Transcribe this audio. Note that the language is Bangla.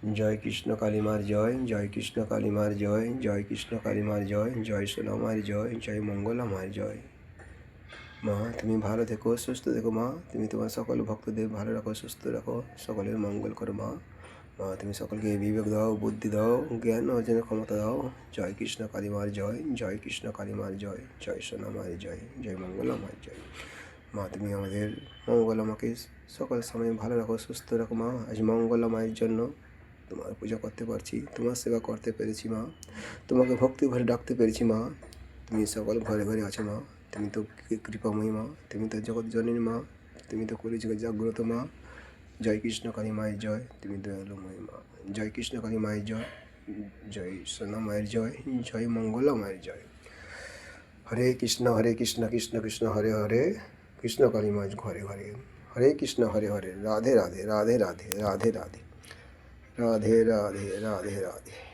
জয় কৃষ্ণ কালীমার জয়, জয় কৃষ্ণ কালীমার জয়, জয় কৃষ্ণ কালীমার জয়, জয় সোনামার জয়, জয় মঙ্গলামার জয়। মা তুমি ভালো থেকো, সুস্থ থেকো মা। তুমি তোমার সকল ভক্তদের ভালো রাখো, সুস্থ রাখো, সকলের মঙ্গল করো মা। মা তুমি সকলকে বিবেক দাও, বুদ্ধি দাও, জ্ঞান অর্জনের ক্ষমতা দাও। জয় কৃষ্ণ কালীমার জয়, জয় কৃষ্ণ কালীমার জয়, জয় সোনামার জয়, জয় মঙ্গলামার জয়। মা তুমি আমাদের মঙ্গলামাকে সকল সময় ভালো রাখো, সুস্থ রাখো মা। আজ মঙ্গলামায়ের জন্য তোমার পূজা করতে পারছি, তোমার সেবা করতে পেরেছি মা। তোমাকে ভক্তি ভরে ডাকতে পেরেছি মা। তুমি সকল ঘরে ঘরে আছো মা। তুমি তো কৃপাময়ী মা, তুমি তো জগৎ জননী মা, তুমি তো কলিযুগের জাগ্রত মা। জয় কৃষ্ণ কালী মায়ের জয়, তুমি দয়ালুময়ী মা। জয় কৃষ্ণ কালী মায়ের জয়, জয় সোনা মায়ের জয়, জয় মঙ্গলা মায়ের জয়। হরে কৃষ্ণ কৃষ্ণ কৃষ্ণ হরে হরে, কৃষ্ণ কালী মা ঘরে ঘরে। হরে কৃষ্ণ হরে হরে, রাধে রাধে রাধে রাধে রাধে রাধে রাধে রাধে রাধে রাধে।